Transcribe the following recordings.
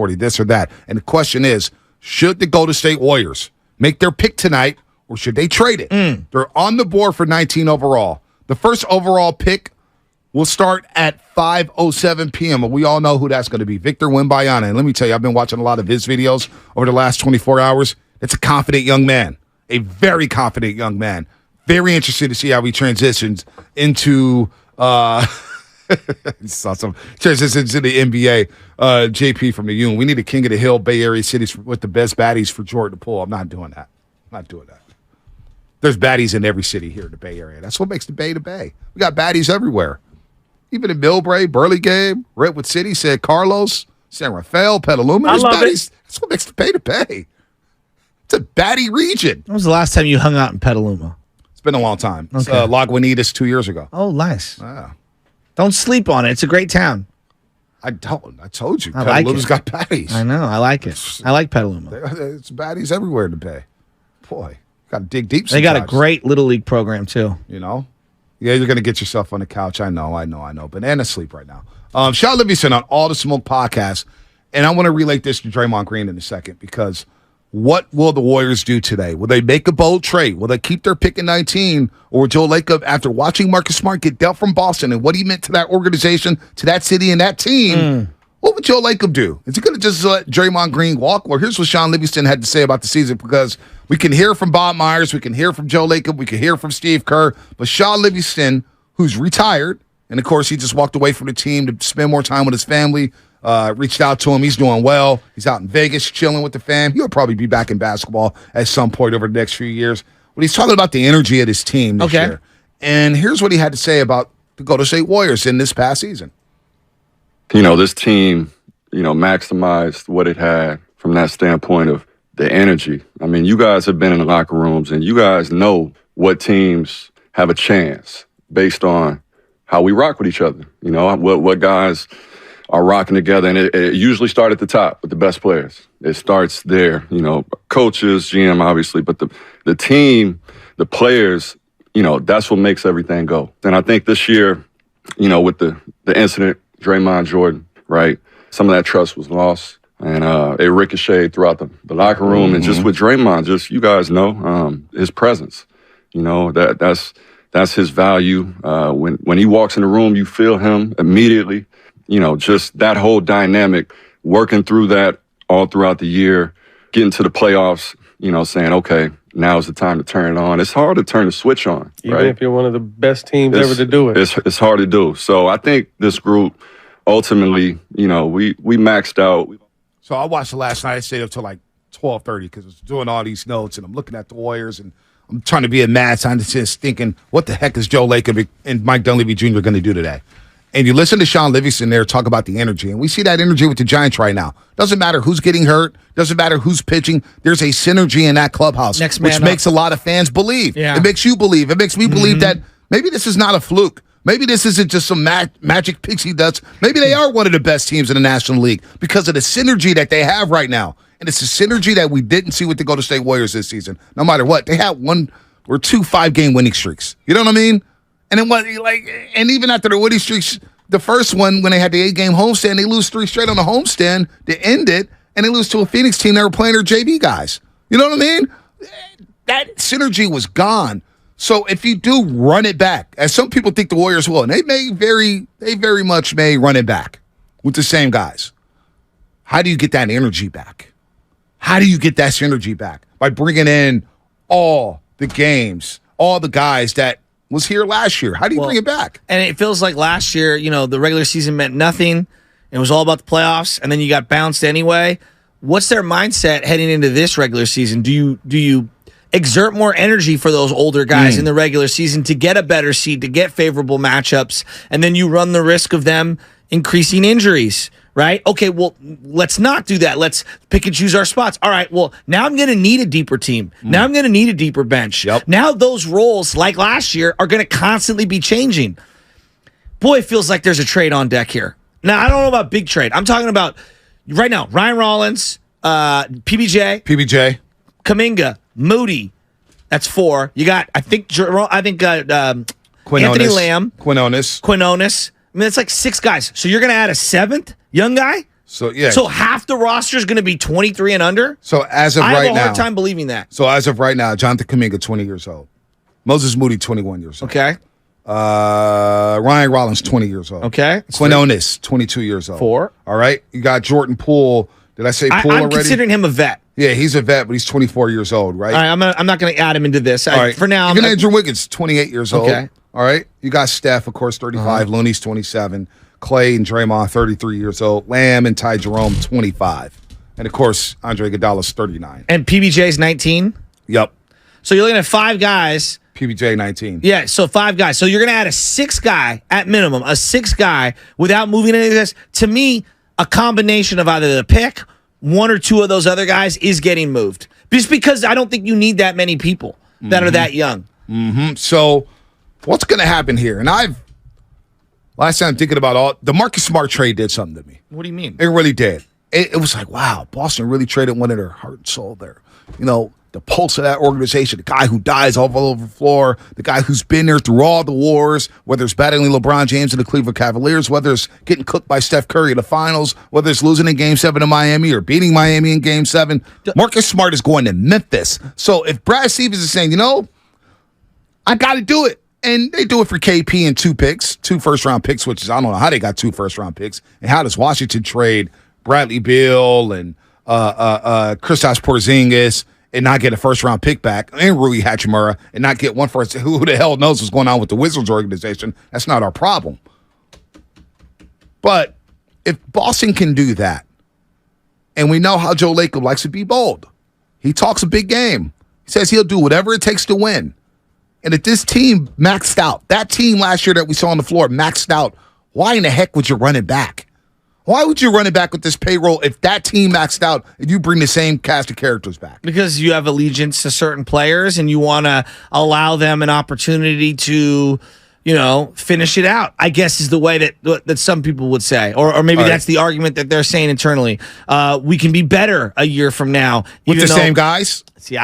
40, this or that. And the question is, should the Golden State Warriors make their pick tonight or should they trade it? They're on the board for 19 overall. The first overall pick will start at 5:07 p.m. We all know who that's going to be, Victor Wembanyama. And let me tell you, I've been watching a lot of his videos over the last 24 hours. It's a confident young man, a very confident young man. Very interested to see how he transitions into transitions to the NBA. JP from the Union. We need a King of the Hill Bay Area cities with the best baddies for Jordan to pull. I'm not doing that. There's baddies in every city here in the Bay Area. That's what makes the Bay the Bay. We got baddies everywhere. Even in Millbrae, Burlingame, Redwood City, San Carlos, San Rafael, Petaluma. There's baddies. That's what makes the Bay the Bay. It's a baddie region. When was the last time you hung out in Petaluma? It's been a long time. Okay. It's Lagunitas 2 years ago. Oh, nice. Yeah. Don't sleep on it. It's a great town. I told you. I like Petaluma's it. got baddies. I know. I like it. I like Petaluma. It's baddies everywhere in the Bay. Boy, got to dig deep sometimes. They got a great Little League program, too. You know? Yeah, you're going to get yourself on the couch. I know. Banana's asleep right now. Sean Livingston on All the Smoke podcast. And I want to relate this to Draymond Green in a second because what will the Warriors do today? Will they make a bold trade? Will they keep their pick at 19? Or will Joe Lacob, after watching Marcus Smart get dealt from Boston and what he meant to that organization, to that city and that team, what would Joe Lacob do? Is he going to just let Draymond Green walk? Well, here's what Sean Livingston had to say about the season because we can hear from Bob Myers, we can hear from Joe Lacob, we can hear from Steve Kerr, but Sean Livingston, who's retired, and of course he just walked away from the team to spend more time with his family, reached out to him. He's doing well. He's out in Vegas chilling with the fam. He'll probably be back in basketball at some point over the next few years. But he's talking about the energy of his team this year. And here's what he had to say about the Golden State Warriors in this past season. You know, this team, maximized what it had from that standpoint of the energy. I mean, you guys have been in the locker rooms and you guys know what teams have a chance based on how we rock with each other. You know, what guys are rocking together. And it usually starts at the top with the best players. It starts there, coaches, GM, obviously, but the team, the players, that's what makes everything go. And I think this year, with the incident, Draymond, Jordan, right? Some of that trust was lost. And it ricocheted throughout the locker room. And just with Draymond, you guys know, his presence. That's his value. When he walks in the room, you feel him immediately. Just that whole dynamic, working through that all throughout the year, getting to the playoffs, saying, okay, now's the time to turn it on. It's hard to turn the switch on, Even right? if you're one of the best teams ever to do it. It's hard to do. So I think this group, ultimately, we maxed out. So I watched it last night. I stayed up till like 12:30 because I was doing all these notes and I'm looking at the Warriors and I'm trying to be a mad scientist thinking, what the heck is Joe Lacob and Mike Dunleavy Jr. going to do today? And you listen to Sean Livingston there talk about the energy, and we see that energy with the Giants right now. Doesn't matter who's getting hurt. Doesn't matter who's pitching. There's a synergy in that clubhouse, which makes a lot of fans believe. Yeah. It makes you believe. It makes me believe that maybe this is not a fluke. Maybe this isn't just some magic pixie dust. Maybe they are one of the best teams in the National League because of the synergy that they have right now. And it's a synergy that we didn't see with the Golden State Warriors this season. No matter what, they had 1 or 2 5-game winning streaks. You know what I mean? And then and even after the winning streaks, the first one when they had the 8-game homestand, they lose 3 straight on the homestand to end it, and they lose to a Phoenix team that were playing their JV guys. You know what I mean? That synergy was gone. So if you do run it back, as some people think the Warriors will, and they very much may run it back with the same guys. How do you get that energy back? How do you get that synergy back? By bringing in all the games, all the guys that was here last year. How do you bring it back? And it feels like last year, the regular season meant nothing. It was all about the playoffs, and then you got bounced anyway. What's their mindset heading into this regular season? Do you exert more energy for those older guys in the regular season to get a better seed, to get favorable matchups, and then you run the risk of them increasing injuries, right? Okay, well, let's not do that. Let's pick and choose our spots. All right, well, now I'm going to need a deeper team. Now I'm going to need a deeper bench. Yep. Now those roles, like last year, are going to constantly be changing. Boy, it feels like there's a trade on deck here. Now, I don't know about big trade. I'm talking about right now, Ryan Rollins, PBJ, Kuminga, Moody. That's 4. You got, Anthony Lamb. Quinones. I mean, that's like 6 guys. So you're going to add a 7th young guy? So, yeah. So half the roster is going to be 23 and under? So as of I right have a now, hard time believing that. So as of right now, Jonathan Kuminga, 20 years old. Moses Moody, 21 years old. Okay. Ryan Rollins, 20 years old. Okay. Quinones, 22 years old. 4. All right. You got Jordan Poole. Did I say Poole I'm already? considering him a vet. Yeah, he's a vet, but he's 24 years old, right? All right, I'm not going to add him into this. All right. For now, Even Andrew Wiggins, 28 years old. Okay. All right. You got Steph, of course, 35. Looney's 27. Clay and Draymond, 33 years old. Lamb and Ty Jerome, 25. And, of course, Andre Iguodala's 39. And PBJ's 19. Yep. So you're looking at 5 guys. PBJ, 19. Yeah, so 5 guys. So you're going to add a 6th guy at minimum, a 6th guy without moving any of this. To me, a combination of either the pick, 1 or 2 of those other guys is getting moved. Just because I don't think you need that many people that are that young. So what's going to happen here? And last time I'm thinking about the Marcus Smart trade did something to me. What do you mean? It really did. It was like, wow, Boston really traded one of their heart and soul there. You know, the pulse of that organization, the guy who dies all over the floor, the guy who's been there through all the wars, whether it's battling LeBron James and the Cleveland Cavaliers, whether it's getting cooked by Steph Curry in the finals, whether it's losing in Game 7 to Miami or beating Miami in Game 7. Marcus Smart is going to Memphis. So if Brad Stevens is saying, I got to do it, and they do it for KP and 2 picks, 2 first-round picks, which is, I don't know how they got 2 first-round picks, and how does Washington trade Bradley Beal and Kristaps Porzingis and not get a first-round pick back, and Rui Hachimura, and not get one first. Who the hell knows what's going on with the Wizards organization? That's not our problem. But if Boston can do that, and we know how Joe Lacob likes to be bold, he talks a big game. He says he'll do whatever it takes to win. And if this team maxed out, that team last year that we saw on the floor maxed out, why in the heck would you run it back? Why would you run it back with this payroll if that team maxed out and you bring the same cast of characters back? Because you have allegiance to certain players and you want to allow them an opportunity to, finish it out, I guess is the way that some people would say. Or maybe that's the argument that they're saying internally. We can be better a year from now. With the same guys? See,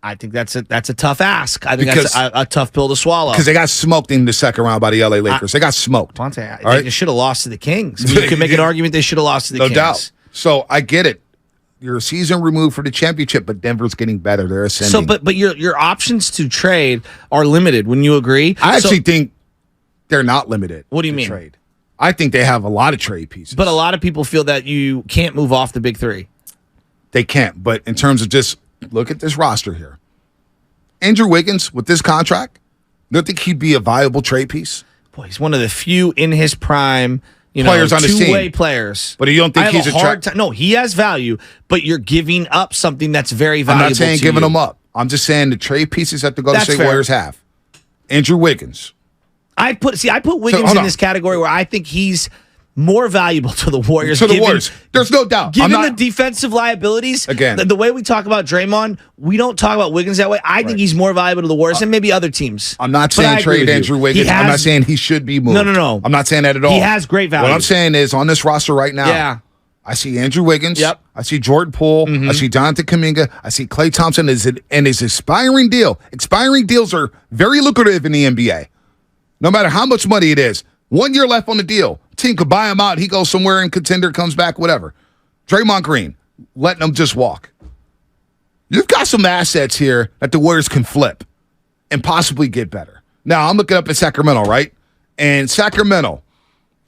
I think that's a tough ask. I think that's a tough pill to swallow. Because they got smoked in the second round by the LA Lakers. They got smoked. They should have lost to the Kings. You can make an argument they should have lost to the Kings. No doubt. So I get it. You're a season removed for the championship, but Denver's getting better. They're ascending. So, but your options to trade are limited. Wouldn't you agree? I actually think they're not limited. What do you mean? Trade. I think they have a lot of trade pieces. But a lot of people feel that you can't move off the big 3. They can't. But in terms of just look at this roster here. Andrew Wiggins, with this contract, do you think he'd be a viable trade piece? Boy, he's one of the few in his prime, players on his team. Two-way players. But you don't think he's a hard time? No, he has value, but you're giving up something that's very valuable. I'm not saying giving them up. I'm just saying the trade pieces that the Golden State Warriors have. Andrew Wiggins. I put Wiggins in this category where I think he's more valuable to the Warriors. There's no doubt. Given the defensive liabilities, again, the way we talk about Draymond, we don't talk about Wiggins that way. I think he's more valuable to the Warriors and maybe other teams. I'm not saying trade Andrew Wiggins. I'm not saying he should be moved. No. I'm not saying that at all. He has great value. What I'm saying is on this roster right now, I see Andrew Wiggins. Yep. I see Jordan Poole. I see Jonathan Kuminga. I see Klay Thompson and his expiring deal. Expiring deals are very lucrative in the NBA. No matter how much money it is. 1 year left on the deal. Team could buy him out. He goes somewhere and contender comes back, whatever. Draymond Green, letting him just walk. You've got some assets here that the Warriors can flip and possibly get better. Now, I'm looking up at Sacramento, right? And Sacramento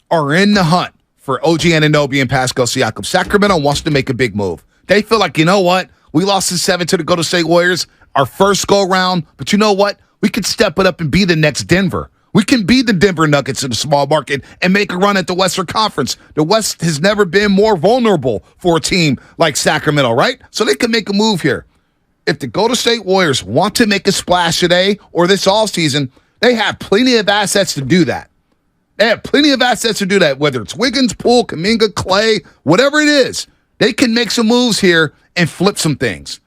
are in the hunt for OG Anunoby and Pascal Siakam. Sacramento wants to make a big move. They feel like, you know what? We lost in 7 to the Golden State Warriors, our first go-round. But you know what? We could step it up and be the next Denver. We can be the Denver Nuggets in the small market and make a run at the Western Conference. The West has never been more vulnerable for a team like Sacramento, right? So they can make a move here. If the Golden State Warriors want to make a splash today or this offseason, they have plenty of assets to do that. They have plenty of assets to do that, whether it's Wiggins, Poole, Kuminga, Clay, whatever it is. They can make some moves here and flip some things.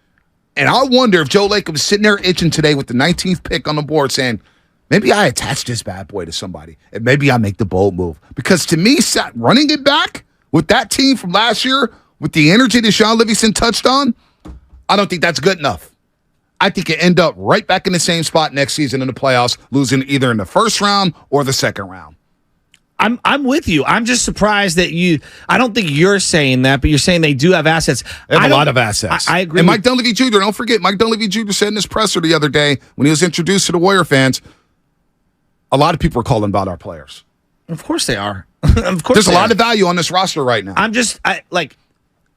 And I wonder if Joe Lacob is sitting there itching today with the 19th pick on the board saying, maybe I attach this bad boy to somebody, and maybe I make the bold move. Because to me, running it back with that team from last year, with the energy that Sean Livingston touched on, I don't think that's good enough. I think you end up right back in the same spot next season in the playoffs, losing either in the first round or the second round. I'm with you. I'm just surprised that I don't think you're saying that, but you're saying they do have assets. They have a lot of assets. I agree. And Mike Dunleavy Jr., don't forget, Mike Dunleavy Jr. said in his presser the other day when he was introduced to the Warrior fans, a lot of people are calling about our players. Of course they are. Of course there's a lot of value on this roster right now. Like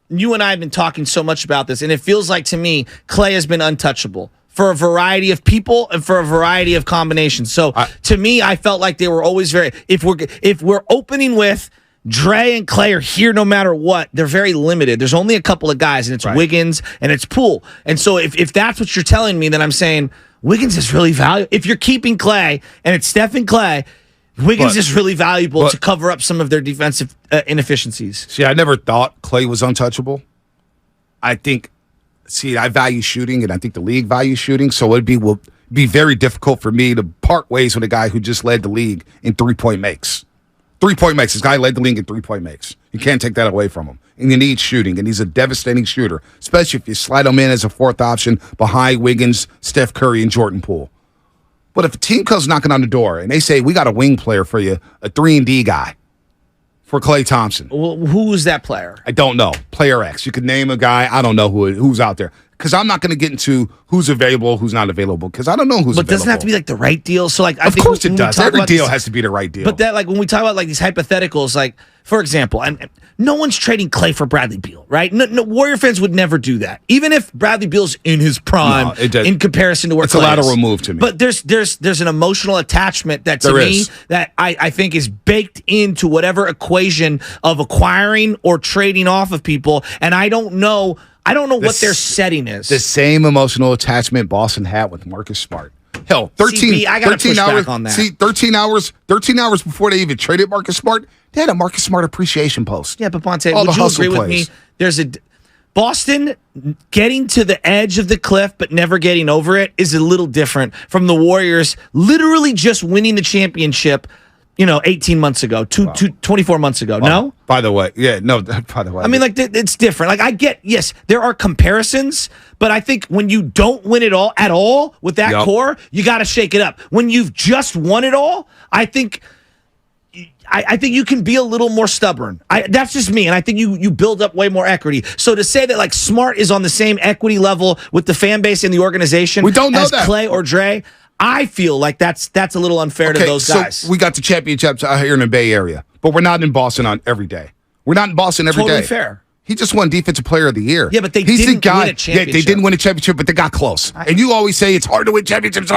you and I have been talking so much about this, and it feels like to me Clay has been untouchable for a variety of people and for a variety of combinations. So to me, I felt like they were always very. If we're opening with Dre and Clay are here no matter what, they're very limited. There's only a couple of guys, and it's Wiggins and it's Poole. And so if that's what you're telling me, then I'm saying Wiggins is really valuable. If you're keeping Clay and it's Steph and Clay, Wiggins is really valuable to cover up some of their defensive inefficiencies. See, I never thought Clay was untouchable. I value shooting, and I think the league values shooting, so will be very difficult for me to part ways with a guy who just led the league in three-point makes. Three-point makes. This guy led the league in three-point makes. You can't take that away from him. And you need shooting, and he's a devastating shooter, especially if you slide him in as a fourth option behind Wiggins, Steph Curry, and Jordan Poole. But if a team comes knocking on the door and they say, we got a wing player for you, a 3-and-D guy for Klay Thompson. Well, who's that player? I don't know. Player X. You could name a guy. I don't know who's out there. Because I'm not going to get into who's available, who's not available, because I don't know who's available. But doesn't it have to be like the right deal? So like, of course it does. Every deal has to be the right deal. But that, like, when we talk about like these hypotheticals, like for example, and no one's trading Clay for Bradley Beal, right? No, Warrior fans would never do that, even if Bradley Beal's in his prime in comparison to where it's a lateral move to me. But there's an emotional attachment that to me that I think is baked into whatever equation of acquiring or trading off of people, and I don't know what their setting is. The same emotional attachment Boston had with Marcus Smart. Hell, 13 hours on that. See, 13 hours before they even traded Marcus Smart, they had a Marcus Smart appreciation post. Yeah, but Ponte, would you agree with me? There's Boston getting to the edge of the cliff but never getting over it is a little different from the Warriors literally just winning the championship 18 months ago, 24 months ago. No? By the way, I mean, like, it's different. Like, I get, yes, there are comparisons, but I think when you don't win it all at all with that core, you got to shake it up. When you've just won it all, I think you can be a little more stubborn. That's just me, and I think you build up way more equity. So to say that, like, Smart is on the same equity level with the fan base and the organization we don't know that. Clay or Dre, I feel like that's a little unfair to those guys. So we got the championships out here in the Bay Area, but we're not in Boston every day. We're not in Boston every day. Totally fair. He just won Defensive Player of the Year. Yeah, but they didn't win a championship. Yeah, they didn't win a championship, but they got close. And you always say it's hard to win championships,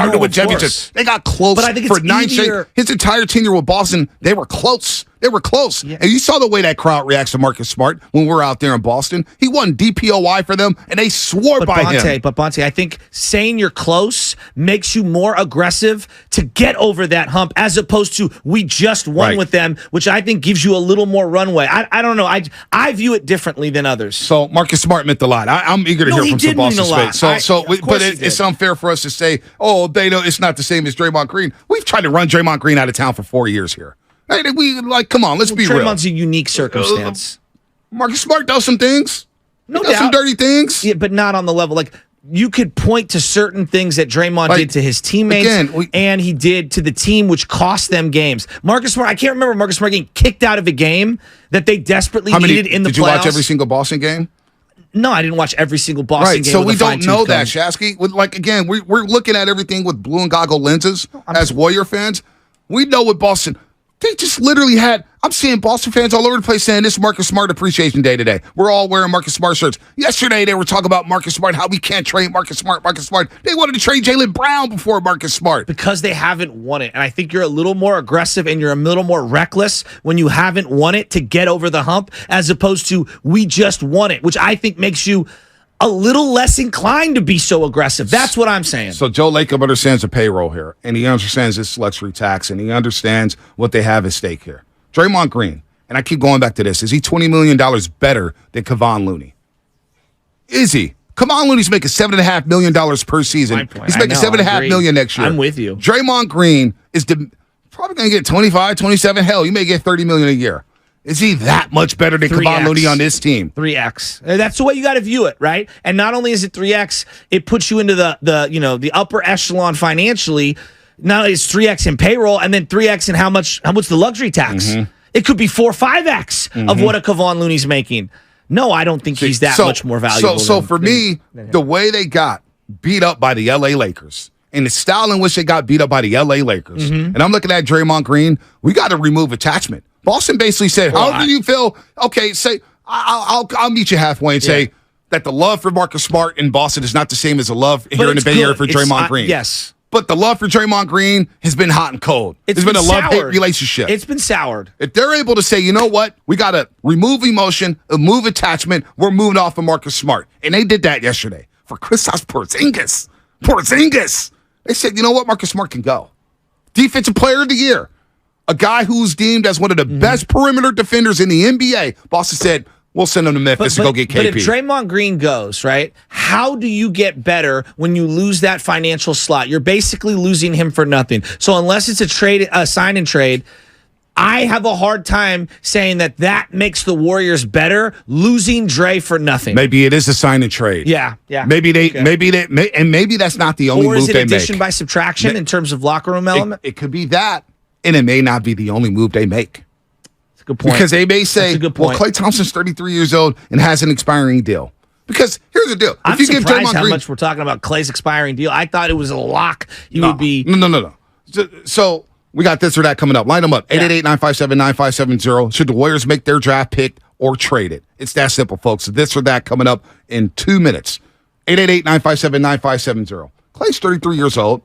They got close. But I think for 9 straight. His entire tenure with Boston, they were close. They were close. Yeah. And you saw the way that crowd reacts to Marcus Smart when we're out there in Boston. He won DPOY for them, and they swore by him. But Bonte, I think saying you're close makes you more aggressive to get over that hump as opposed to we just won with them, which I think gives you a little more runway. I don't know. I view it differently than others. So Marcus Smart meant a lot. I'm eager to hear from some Boston fans. But it's unfair for us to say, they know it's not the same as Draymond Green. We've tried to run Draymond Green out of town for 4 years here. Hey, come on, let's be real. Draymond's a unique circumstance. Marcus Smart does some things. No doubt. Some dirty things. Yeah, but not on the level. Like, you could point to certain things that Draymond did to his teammates and he did to the team, which cost them games. Marcus Smart, I can't remember Marcus Smart getting kicked out of a game that they desperately needed in the playoffs. Did you watch every single Boston game? No, I didn't watch every single Boston game. So we don't know that, Shasky. We're looking at everything with blue and goggle lenses as Warrior fans. We know what Boston... They just literally I'm seeing Boston fans all over the place saying this is Marcus Smart Appreciation Day today. We're all wearing Marcus Smart shirts. Yesterday, they were talking about Marcus Smart, how we can't trade Marcus Smart. They wanted to trade Jaylen Brown before Marcus Smart. Because they haven't won it. And I think you're a little more aggressive and you're a little more reckless when you haven't won it to get over the hump as opposed to we just won it, which I think makes you a little less inclined to be so aggressive. That's what I'm saying. So Joe Lacob understands the payroll here, and he understands this luxury tax, and he understands what they have at stake here. Draymond Green, and I keep going back to this, is he $20 million better than Kevon Looney? Is he? Kevon Looney's making $7.5 million per season. He's making $7.5 million next year. I'm with you. Draymond Green is probably going to get 25, 27. Hell, you may get $30 million a year. Is he that much better than Kevon Looney on this team? 3X. That's the way you got to view it, right? And not only is it 3X, it puts you into the upper echelon financially. not only is 3x in payroll and then 3x in how much the luxury tax. It could be 4 or 5x of what a Kevon Looney's making. No, I don't think he's that much more valuable. So for me, the way they got beat up by the LA Lakers and the style in which they got beat up by the LA Lakers, and I'm looking at Draymond Green, we got to remove attachment. Boston basically said, "How do you feel?" Okay, say I'll meet you halfway and say that the love for Marcus Smart in Boston is not the same as the love here in the Bay Area for Draymond Green. Yes. But the love for Draymond Green has been hot and cold. It's been a love-hate relationship. It's been soured. If they're able to say, you know what, we got to remove emotion, remove attachment, we're moving off of Marcus Smart. And they did that yesterday for Kristaps Porzingis. Porzingis. They said, you know what, Marcus Smart can go. Defensive Player of the Year. A guy who's deemed as one of the best perimeter defenders in the NBA. Boston said, we'll send him to Memphis to go get KP. But if Draymond Green goes, right, how do you get better when you lose that financial slot? You're basically losing him for nothing. So unless it's a sign and trade, I have a hard time saying that makes the Warriors better, losing Dre for nothing. Maybe it is a sign and trade. Yeah. Maybe maybe that's not the only move they make. Or is it addition by subtraction in terms of locker room element? It could be that, and it may not be the only move they make. Good point. Because they may say, well, Klay Thompson's 33 years old and has an expiring deal. Because here's the deal. I'm surprised how much we're talking about Klay's expiring deal. I thought it was a lock. Would be. No. So we got this or that coming up. Line them up. 888-957-9570. Should the Warriors make their draft pick or trade it? It's that simple, folks. This or that coming up in 2 minutes. 888-957-9570. Klay's 33 years old.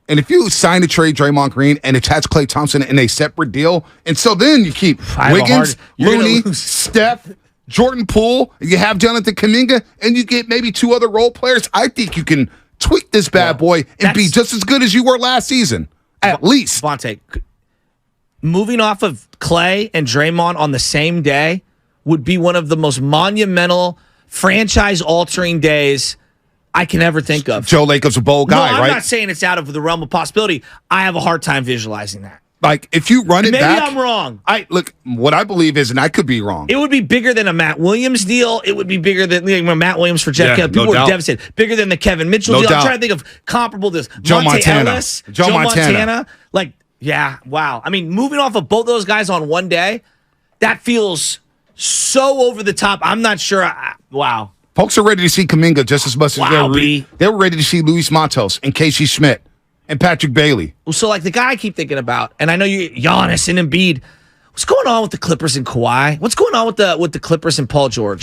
And if you sign to trade Draymond Green and attach Klay Thompson in a separate deal, and so then you keep Wiggins, Looney, Steph, Jordan Poole, you have Jonathan Kuminga, and you get maybe 2 other role players, I think you can tweak this bad boy and be just as good as you were last season, at least. Vontae, moving off of Klay and Draymond on the same day would be one of the most monumental, franchise-altering days I can ever think of. Joe Lacob's a bold guy, right? I'm not saying it's out of the realm of possibility. I have a hard time visualizing that. Like, if you run it back... Maybe I'm wrong. Look, what I believe is, and I could be wrong. It would be bigger than a Matt Williams deal. It would be bigger than Matt Williams for Jeff Kelly. People were devastated. Bigger than the Kevin Mitchell deal. I'm trying to think of comparable deals. Joe Montana. Ellis, Joe Montana. Like, yeah, wow. I mean, moving off of both those guys on one day, that feels so over the top. I'm not sure. Wow. Folks are ready to see Kuminga just as much as they were ready to see Luis Matos and Casey Schmidt and Patrick Bailey. So, like, the guy I keep thinking about, and I know you, Giannis and Embiid, what's going on with the Clippers and Kawhi? What's going on with the Clippers and Paul George?